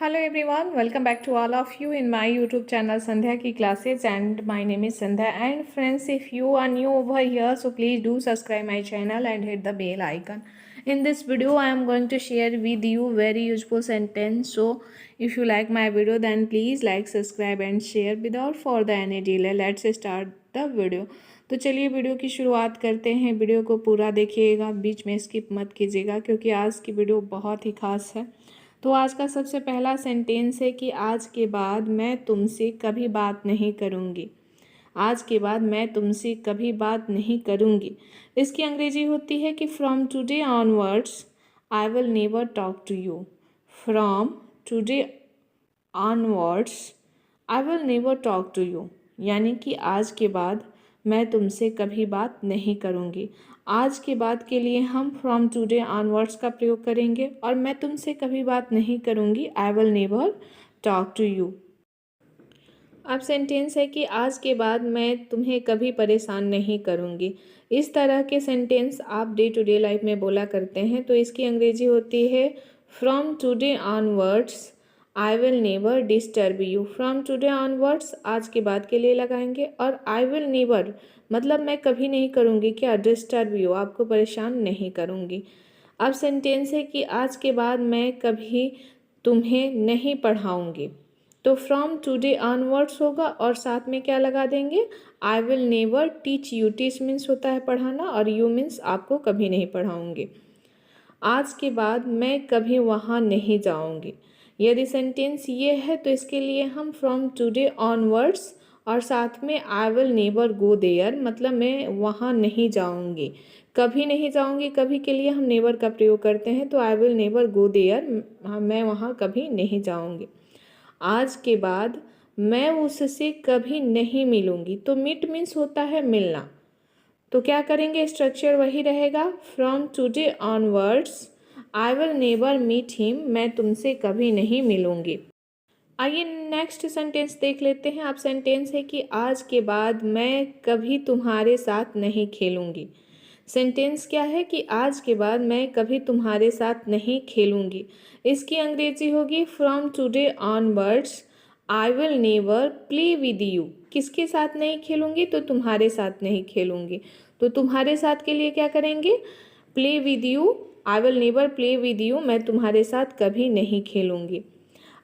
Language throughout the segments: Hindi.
Hello everyone, welcome back to all of you in my YouTube channel Sandhya Ki Classes, and my name is Sandhya. And friends, if you are new over here, so please do subscribe my channel and hit the bell icon. In this video I am going to share with you very useful sentence. So if you like my video, then please like, subscribe and share. Without further any delay, let's start the video. तो चलिए वीडियो की शुरुआत करते हैं। वीडियो को पूरा देखिएगा, बीच में स्किप मत कीजिएगा क्योंकि आज की वीडियो बहुत ही खास है। तो आज का सबसे पहला सेंटेंस है कि आज के बाद मैं तुमसे कभी बात नहीं करूँगी। आज के बाद मैं तुमसे कभी बात नहीं करूँगी। इसकी अंग्रेजी होती है कि from today onwards I will never talk to you. From today onwards I will never talk to you, यानी कि आज के बाद मैं तुमसे कभी बात नहीं करूँगी। आज के बाद के लिए हम फ्रॉम टुडे ऑनवर्ड्स का प्रयोग करेंगे और मैं तुमसे कभी बात नहीं करूँगी, I will never talk to you. अब सेंटेंस है कि आज के बाद मैं तुम्हें कभी परेशान नहीं करूँगी। इस तरह के सेंटेंस आप डे टू डे लाइफ में बोला करते हैं, तो इसकी अंग्रेजी होती है from today onwards I will never disturb you. From today onwards आज के बाद के लिए लगाएंगे, और आई विल नेवर मतलब मैं कभी नहीं करूँगी क्या, डिस्टर्ब यू आपको परेशान नहीं करूँगी। अब सेंटेंस है कि आज के बाद मैं कभी तुम्हें नहीं पढ़ाऊँगी। तो फ्रॉम टुडे ऑनवर्ड्स होगा और साथ में क्या लगा देंगे, आई will never teach you. Teach means होता है पढ़ाना और यू मीन्स आपको कभी नहीं पढ़ाऊँगी। आज के बाद मैं कभी वहाँ नहीं जाऊँगी। यदि सेंटेंस ये है तो इसके लिए हम फ्रॉम टुडे ऑनवर्ड्स और साथ में I will never go there मतलब मैं वहाँ नहीं जाऊँगी, कभी नहीं जाऊँगी। कभी के लिए हम नेवर का प्रयोग करते हैं, तो I will never go there मैं वहाँ कभी नहीं जाऊँगी। आज के बाद मैं उससे कभी नहीं मिलूँगी। तो मीट मीन्स होता है मिलना, तो क्या करेंगे, स्ट्रक्चर वही रहेगा from today onwards I will never meet him, मैं तुमसे कभी नहीं मिलूँगी। आइए नेक्स्ट सेंटेंस देख लेते हैं। अब सेंटेंस है कि आज के बाद मैं कभी तुम्हारे साथ नहीं खेलूँगी। सेंटेंस क्या है कि आज के बाद मैं कभी तुम्हारे साथ नहीं खेलूँगी। इसकी अंग्रेजी होगी from today onwards I will never play with you. किसके साथ नहीं खेलूँगी, तो तुम्हारे साथ नहीं खेलूँगी। तो तुम्हारे साथ के लिए क्या करेंगे, play with you, I will never play with you, मैं तुम्हारे साथ कभी नहीं खेलूँगी।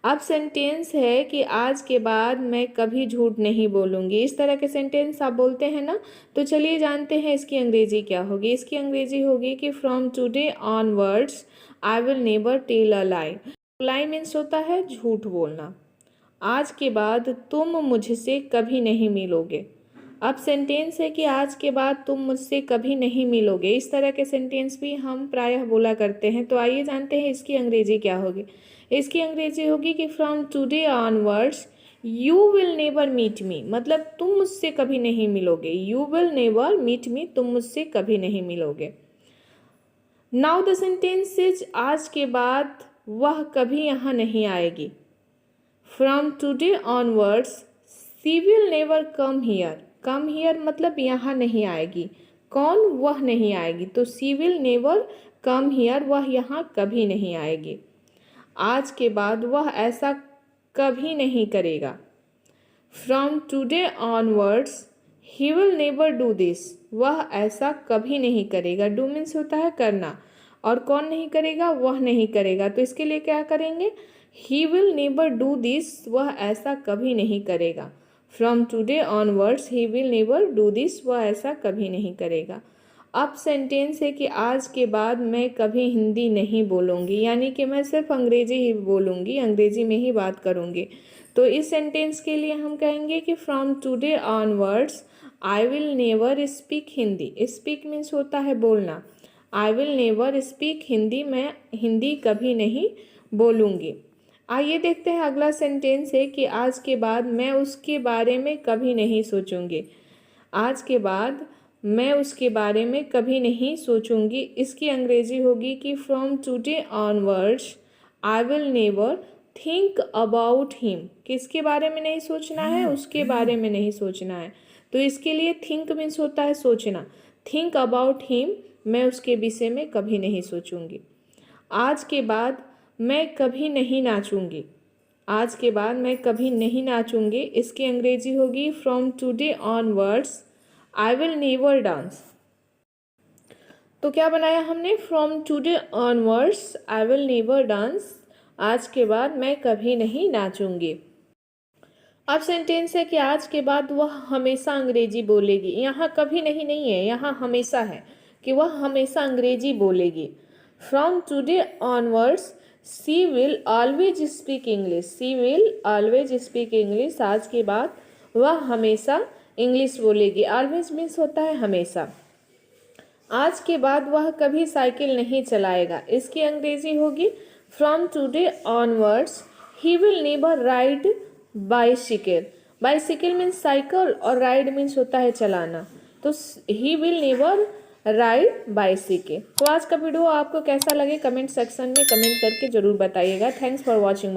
अब सेंटेंस है कि आज के बाद मैं कभी झूठ नहीं बोलूँगी। इस तरह के सेंटेंस आप बोलते हैं ना, तो चलिए जानते हैं इसकी अंग्रेजी क्या होगी। इसकी अंग्रेजी होगी कि from today onwards I will never tell a lie. Lie means होता है झूठ बोलना। आज के बाद तुम मुझसे कभी नहीं मिलोगे। अब सेंटेंस है कि आज के बाद तुम मुझसे कभी नहीं मिलोगे। इस तरह के सेंटेंस भी हम प्रायः बोला करते हैं, तो आइए जानते हैं इसकी अंग्रेजी क्या होगी। इसकी अंग्रेजी होगी कि from today onwards you will never meet me मतलब तुम मुझसे कभी नहीं मिलोगे। You will never meet me, तुम मुझसे कभी नहीं मिलोगे। नाउ द सेंटेंस इज आज के बाद वह कभी यहाँ नहीं आएगी। From today onwards she will never come here. Come here मतलब यहाँ नहीं आएगी। कौन, वह नहीं आएगी, तो she will never come here, वह यहाँ कभी नहीं आएगी। आज के बाद वह ऐसा कभी नहीं करेगा। From today onwards he will never do this, वह ऐसा कभी नहीं करेगा। डू मीन्स होता है करना, और कौन नहीं करेगा, वह नहीं करेगा। तो इसके लिए क्या करेंगे, he will never do this, वह ऐसा कभी नहीं करेगा। From today onwards he will never do this, वह ऐसा कभी नहीं करेगा। अब सेंटेंस है कि आज के बाद मैं कभी हिंदी नहीं बोलूँगी, यानी कि मैं सिर्फ अंग्रेजी ही बोलूँगी, अंग्रेजी में ही बात करूँगी। तो इस सेंटेंस के लिए हम कहेंगे कि from today onwards I will never speak Hindi. Speak means होता है बोलना। आई विल नेवर स्पीक हिंदी, मैं हिंदी कभी नहीं बोलूँगी। आइए देखते हैं अगला सेंटेंस है कि आज के बाद मैं उसके बारे में कभी नहीं सोचूंगी। आज के बाद मैं उसके बारे में कभी नहीं सोचूंगी। इसकी अंग्रेजी होगी कि from today onwards I will never think about him. किसके बारे में नहीं सोचना है, उसके बारे में नहीं सोचना है। तो इसके लिए थिंक मीन्स होता है सोचना। थिंक अबाउट हिम, मैं उसके विषय में कभी नहीं सोचूंगी। आज के बाद मैं कभी नहीं नाचूंगी। आज के बाद मैं कभी नहीं नाचूंगी, इसकी अंग्रेजी होगी from today onwards I will never dance. तो क्या बनाया हमने, from today onwards I will never dance, आज के बाद मैं कभी नहीं नाचूंगी। अब सेंटेंस है कि आज के बाद वह हमेशा अंग्रेजी बोलेगी। यहाँ कभी नहीं है, यहाँ हमेशा है कि वह हमेशा अंग्रेजी बोलेगी। From today onwards she will always speak English, she will always speak English, आज के बाद वह हमेशा इंग्लिश बोलेगी। ऑलवेज मीन्स होता है हमेशा। आज के बाद वह कभी साइकिल नहीं चलाएगा, इसकी अंग्रेजी होगी from today onwards he will never ride bicycle. Bicycle means cycle और राइड मीन्स होता है चलाना, तो he will never ride bicycle. तो आज का वीडियो आपको कैसा लगे कमेंट सेक्शन में कमेंट करके जरूर बताइएगा। Thanks for watching.